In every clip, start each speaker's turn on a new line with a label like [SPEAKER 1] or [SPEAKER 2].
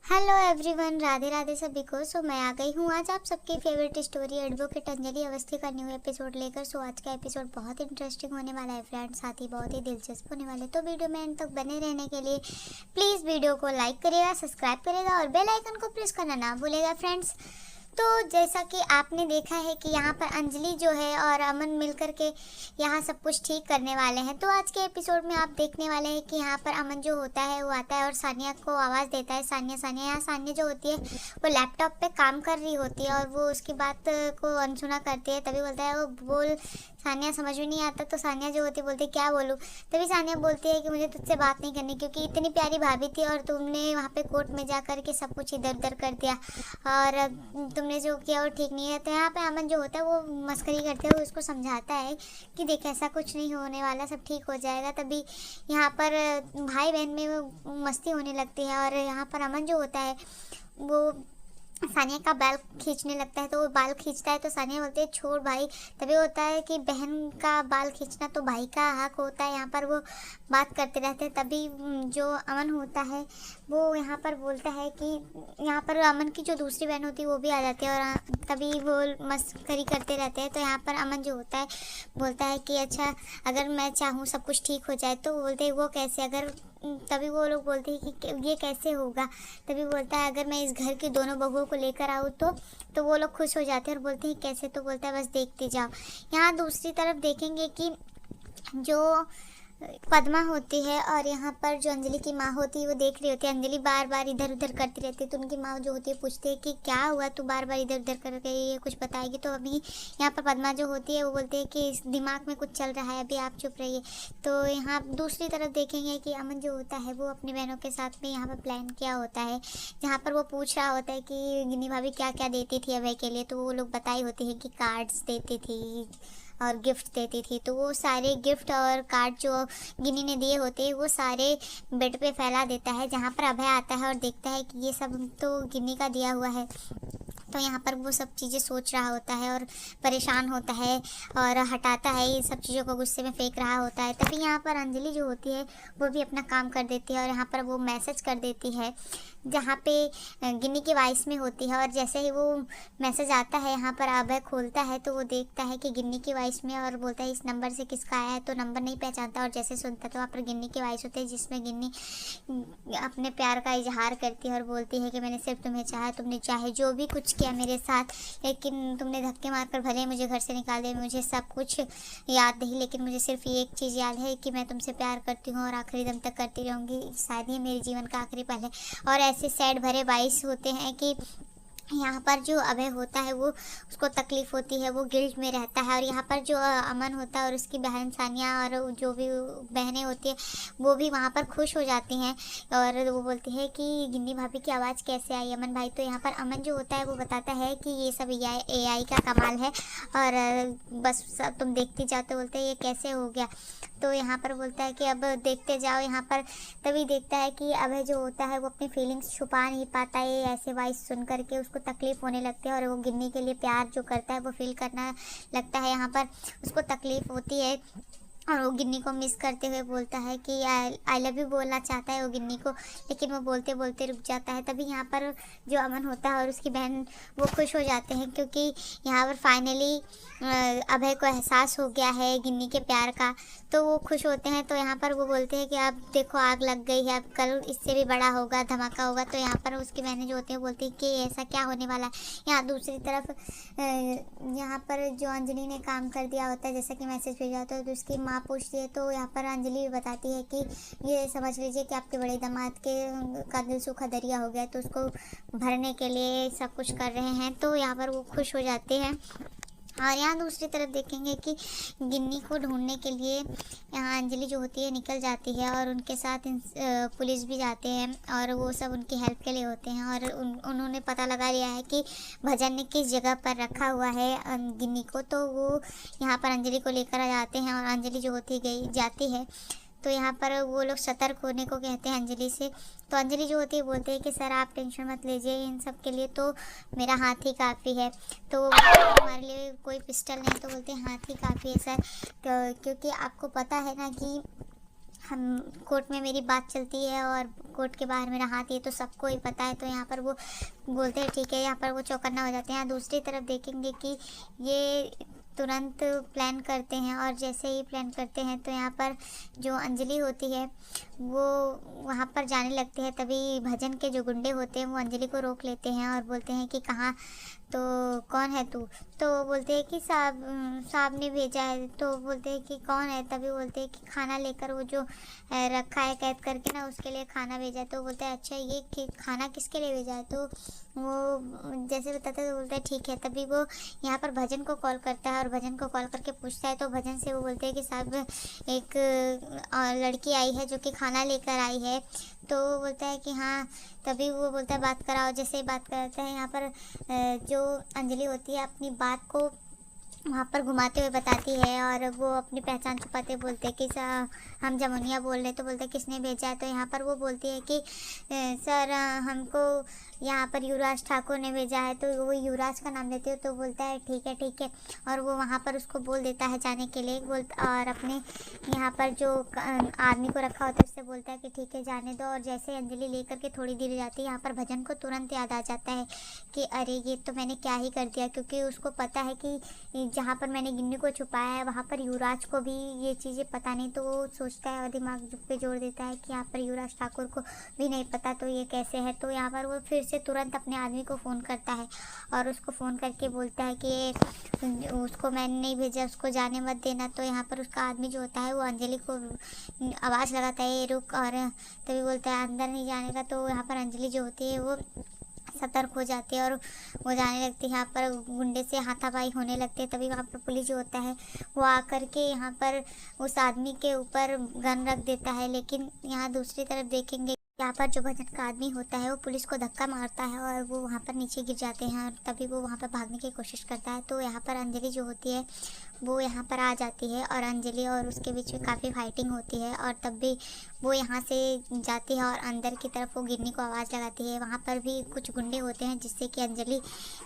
[SPEAKER 1] Hello everyone, Radhe Radhe सभी को। मैं आ गई हूँ आज आप सबके favourite story advocate Anjali Awasthi का न्यू एपिसोड लेकर। आज का एपिसोड बहुत इंटरेस्टिंग होने वाला है फ्रेंड्स, साथ ही बहुत ही दिलचस्प होने वाले। तो वीडियो में एंड तक बने रहने के लिए प्लीज़ वीडियो को लाइक करिएगा, सब्सक्राइब करिएगा और बेल आइकन को प्रेस करना ना भूलेगा फ्रेंड्स। तो जैसा कि आपने देखा है कि यहाँ पर अंजलि जो है और अमन मिलकर के यहाँ सब कुछ ठीक करने वाले हैं। तो आज के एपिसोड में आप देखने वाले हैं कि यहाँ पर अमन जो होता है वो आता है और सानिया को आवाज़ देता है। सानिया सानिया यहाँ सानिया जो होती है वो लैपटॉप पे काम कर रही होती है और वो उसकी बात को अनसुना करती है। तभी बोलता है वो बोल। सानिया समझ में नहीं आता तो सानिया जो होती है बोलती है क्या बोलूँ। तभी सानिया बोलती है कि मुझे तुझसे बात नहीं करनी क्योंकि इतनी प्यारी भाभी थी और तुमने वहाँ पे कोर्ट में जा कर के सब कुछ इधर उधर कर दिया और तुमने जो किया वो ठीक नहीं है। तो यहाँ पे अमन जो होता है वो मस्करी करते हुए उसको समझाता है कि देख ऐसा कुछ नहीं होने वाला, सब ठीक हो जाएगा। तभी यहाँ पर भाई बहन में वो मस्ती होने लगती है और यहाँ पर अमन जो होता है वो सानिया का बाल खींचने लगता है। तो वो बाल खींचता है तो सानिया बोलती है छोड़ भाई। तभी होता है कि बहन का बाल खींचना तो भाई का हक होता है। यहाँ पर वो बात करते रहते हैं। तभी जो अमन होता है वो यहाँ पर बोलता है कि यहाँ पर अमन की जो दूसरी बहन होती है वो भी आ जाती है और तभी वो मस्करी करते रहते हैं। तो यहाँ पर अमन जो होता है बोलता है कि अच्छा अगर मैं चाहूँ सब कुछ ठीक हो जाए। तो बोलते हैं वो कैसे, अगर तभी वो लोग बोलते हैं कि ये कैसे होगा। तभी बोलता है अगर मैं इस घर की दोनों बहुओं को लेकर आऊँ तो वो लोग खुश हो जाते हैं और बोलते हैं कैसे। तो बोलता है बस देखते जाओ। यहाँ दूसरी तरफ देखेंगे कि जो पद्मा होती है और यहाँ पर जो अंजलि की माँ होती है वो देख रही होती है। अंजलि बार बार इधर उधर करती रहती है तो उनकी माँ जो होती है पूछती है कि क्या हुआ, तू बार बार इधर उधर करके ये कुछ बताएगी। तो अभी यहाँ पर पद्मा जो होती है वो बोलती है कि इस दिमाग में कुछ चल रहा है, अभी आप चुप रहिए। तो यहाँ दूसरी तरफ देखेंगे कि अमन जो होता है वो अपनी बहनों के साथ में यहाँ पर प्लान किया होता है, जहाँ पर वो पूछ रहा होता है कि गिनी भाभी क्या क्या देती थी अभय के लिए। तो वो लोग बताई होती है कि कार्ड्स देती थी और गिफ्ट देती थी। तो वो सारे गिफ्ट और कार्ड जो गिनी ने दिए होते हैं वो सारे बेड पे फैला देता है, जहाँ पर अभय आता है और देखता है कि ये सब तो गिनी का दिया हुआ है। तो यहाँ पर वो सब चीज़ें सोच रहा होता है और परेशान होता है और हटाता है, ये सब चीज़ों को गुस्से में फेंक रहा होता है। तभी यहाँ पर अंजलि जो होती है वो भी अपना काम कर देती है और यहाँ पर वो मैसेज कर देती है जहाँ पे गिनी की वॉइस में होती है। और जैसे ही वो मैसेज आता है यहाँ पर अभय खोलता है तो वो देखता है कि गिन्नी की वॉइस में और बोलता है इस नंबर से किसका आया है। तो नंबर नहीं पहचानता और जैसे सुनता तो वहाँ पर गिन्नी की वॉइस होती है जिसमें गिन्नी अपने प्यार का इजहार करती है और बोलती है कि मैंने सिर्फ तुम्हें चाहा, तुमने चाहे जो भी कुछ किया मेरे साथ, लेकिन तुमने धक्के मारकर भले मुझे घर से निकाल दिया, मुझे सब कुछ याद नहीं, लेकिन मुझे सिर्फ ये एक चीज़ याद है कि मैं तुमसे प्यार करती हूँ और आखिरी दम तक करती रहूँगी। शायद ही मेरे जीवन का आखिरी पल है। और ऐसे सैड भरे वॉइस होते हैं कि यहाँ पर जो अभय होता है वो उसको तकलीफ़ होती है, वो गिल्ट में रहता है। और यहाँ पर जो अमन होता है और उसकी बहन सानिया और जो भी बहनें होती है वो भी वहाँ पर खुश हो जाती हैं और वो बोलती है कि गिन्नी भाभी की आवाज़ कैसे आई अमन भाई। तो यहाँ पर अमन जो होता है वो बताता है कि ये सब AI का कमाल है और बस सब तुम देखते जाओ। तो बोलते हैं ये कैसे हो गया। तो यहाँ पर बोलता है कि अब देखते जाओ। यहाँ पर तभी देखता है कि अभय जो होता है वो अपनी फीलिंग्स छुपा नहीं पाता है। ऐसे वॉइस सुन करके उसको तकलीफ़ होने लगती है और वो गिन्नी के लिए प्यार जो करता है वो फील करना लगता है। यहाँ पर उसको तकलीफ़ होती है और वो गिन्नी को मिस करते हुए बोलता है कि आई लव यू बोलना चाहता है वो गिन्नी को, लेकिन वो बोलते बोलते रुक जाता है। तभी यहाँ पर जो अमन होता है और उसकी बहन वो खुश हो जाते हैं क्योंकि यहाँ पर फाइनली अभय को एहसास हो गया है गिन्नी के प्यार का। तो वो खुश होते हैं। तो यहाँ पर वो बोलते हैं कि अब देखो आग लग गई है, अब कल इससे भी बड़ा होगा, धमाका होगा। तो यहाँ पर उसकी बहनें जो होती हैं बोलती हैं कि ऐसा क्या होने वाला है। यहाँ दूसरी तरफ यहाँ पर जो अंजलि ने काम कर दिया होता है, जैसा कि मैसेज भेजा होता है, तो उसकी माँ पूछती है। तो यहाँ पर अंजलि बताती है कि ये समझ लीजिए कि आपके बड़े दामाद का दिल सूखा दरिया हो गया, तो उसको भरने के लिए सब कुछ कर रहे हैं। तो यहाँ पर वो खुश हो जाते हैं। और यहाँ दूसरी तरफ देखेंगे कि गिन्नी को ढूंढने के लिए यहाँ अंजलि जो होती है निकल जाती है और उनके साथ पुलिस भी जाते हैं और वो सब उनकी हेल्प के लिए होते हैं। और उन्होंने पता लगा लिया है कि भजन ने किस जगह पर रखा हुआ है गिन्नी को। तो वो यहाँ पर अंजलि को लेकर आ जाते हैं और अंजलि जो होती जाती है तो यहाँ पर वो लोग सतर्क होने को कहते हैं अंजलि से। तो अंजलि जो होती है बोलते हैं कि सर आप टेंशन मत लीजिए, इन सब के लिए तो मेरा हाथ ही काफ़ी है। तो हमारे लिए कोई पिस्टल नहीं। तो बोलते हैं हाथ ही काफ़ी है सर, तो क्योंकि आपको पता है ना कि हम कोर्ट में मेरी बात चलती है और कोर्ट के बाहर मेरा हाथ, ये तो सबको ही पता है। तो यहाँ पर वो बोलते हैं ठीक है, यहाँ पर वो चौकन्ना हो जाते हैं। दूसरी तरफ देखेंगे कि ये तुरंत प्लान करते हैं, और जैसे ही प्लान करते हैं तो यहाँ पर जो अंजलि होती है वो वहाँ पर जाने लगती है। तभी भजन के जो गुंडे होते हैं वो अंजलि को रोक लेते हैं और बोलते हैं कि कहाँ, तो कौन है तू? तो बोलते हैं कि साहब ने भेजा है। तो बोलते हैं कि कौन है? तभी बोलते हैं कि खाना लेकर, वो जो रखा है कैद करके ना, उसके लिए खाना भेजा है। तो बोलते हैं अच्छा ये खाना किसके लिए भेजा है? तो वो जैसे बताते हैं तो बोलते हैं ठीक है। तभी वो यहाँ पर भजन को कॉल करता है और भजन को कॉल करके पूछता है। तो भजन से वो बोलते हैं कि साहब एक लड़की आई है जो कि खाना लेकर आई है। तो वो बोलता है कि हाँ। तभी वो बोलता है बात कराओ। जैसे ही बात करते हैं, यहाँ पर जो अंजलि होती है अपनी बात को वहाँ पर घुमाते हुए बताती है, और वो अपनी पहचान छुपाते बोलते हैं कि हम जमुनिया बोल रहे हैं। तो बोलते हैं किसने भेजा है? तो यहाँ पर वो बोलती है कि सर हमको यहाँ पर युवराज ठाकुर ने भेजा है। तो वो युवराज का नाम लेते हो। तो बोलता है ठीक है ठीक है, और वो वहाँ पर उसको बोल देता है जाने के लिए। और अपने यहाँ पर जो आदमी को रखा होता है उससे बोलता है कि ठीक है जाने दो। और जैसे अंजलि लेकर के थोड़ी देर जाती है, यहाँ पर भजन को तुरंत याद आ जाता है कि अरे ये तो मैंने क्या ही कर दिया, क्योंकि उसको पता है कि जहाँ पर मैंने गिन्नी को छुपाया है वहाँ पर युवराज को भी ये चीज़ें पता नहीं। तो वो सोचता है और दिमाग पे जोड़ देता है कि यहाँ पर युवराज ठाकुर को भी नहीं पता, तो ये कैसे है। तो यहाँ पर वो फिर से तुरंत अपने आदमी को फ़ोन करता है और उसको फ़ोन करके बोलता है कि उसको मैंने नहीं भेजा, उसको जाने मत देना। तो यहाँ पर उसका आदमी जो होता है वो अंजलि को आवाज़ लगाता है ये रुक, और तभी बोलता है अंदर नहीं जाने का। तो यहाँ पर अंजलि जो होती है वो सतर्क हो जाती है और वो जाने लगती है। यहाँ पर गुंडे से हाथापाई होने लगते हैं। तभी वहाँ पर पुलिस जो होता है वो आकर के यहाँ पर उस आदमी के ऊपर गन रख देता है। लेकिन यहाँ दूसरी तरफ देखेंगे, यहाँ पर जो भजन का आदमी होता है वो पुलिस को धक्का मारता है और वो वहाँ पर नीचे गिर जाते हैं, और तभी वो वहाँ पर भागने की कोशिश करता है। तो यहाँ पर अंजलि जो होती है वो यहाँ पर आ जाती है, और अंजलि और उसके बीच में काफ़ी फाइटिंग होती है। और तब भी वो यहाँ से जाती है और अंदर की तरफ वो गिरने को आवाज़ लगाती है। वहाँ पर भी कुछ गुंडे होते हैं जिससे कि अंजलि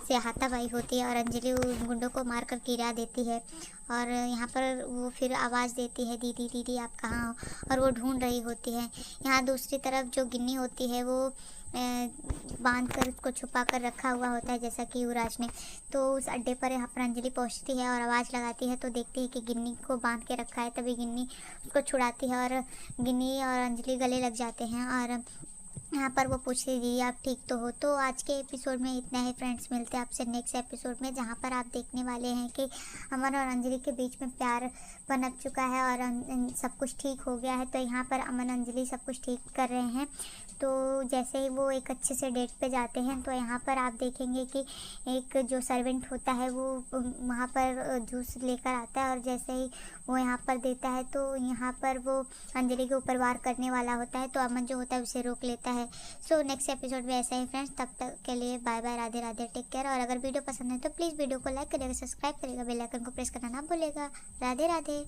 [SPEAKER 1] से हाथापाई होती है, और अंजलि उन गुंडों को मार कर गिरा देती है। और यहाँ पर वो फिर आवाज़ देती है दीदी दीदी आप कहाँ हो, और वो ढूंढ रही होती है। यहाँ दूसरी तरफ जो गिन्नी होती है वो बांध कर उसको छुपा कर रखा हुआ होता है जैसा कि युवराज ने। तो उस अड्डे पर यहाँ पर अंजलि पहुँचती है और आवाज़ लगाती है, तो देखती है कि गिन्नी को बांध के रखा है। तभी गिन्नी उसको छुड़ाती है और गिन्नी और अंजलि गले लग जाते हैं। और यहाँ पर वो पूछती है दीदी आप ठीक तो हो। तो आज के एपिसोड में इतना ही फ्रेंड्स, मिलते हैं आपसे नेक्स्ट एपिसोड में, जहाँ पर आप देखने वाले हैं कि अमन और अंजलि के बीच में प्यार पनप चुका है और सब कुछ ठीक हो गया है। तो यहाँ पर अमन अंजलि सब कुछ ठीक कर रहे हैं। तो जैसे ही वो एक अच्छे से डेट पे जाते हैं, तो यहाँ पर आप देखेंगे कि एक जो सर्वेंट होता है वो वहाँ पर जूस लेकर आता है, और जैसे ही वो यहाँ पर देता है तो यहाँ पर वो अंजलि के ऊपर वार करने वाला होता है। तो अमन जो होता है उसे रोक लेता है। सो नेक्स्ट एपिसोड में ऐसा ही फ्रेंड्स, तब तक के लिए bye bye, Radhe Radhe, take care. और अगर वीडियो पसंद है तो प्लीज़ वीडियो को लाइक करिएगा, सब्सक्राइब करिएगा, बेल आइकन को प्रेस करना ना भूलिएगा। राधे राधे।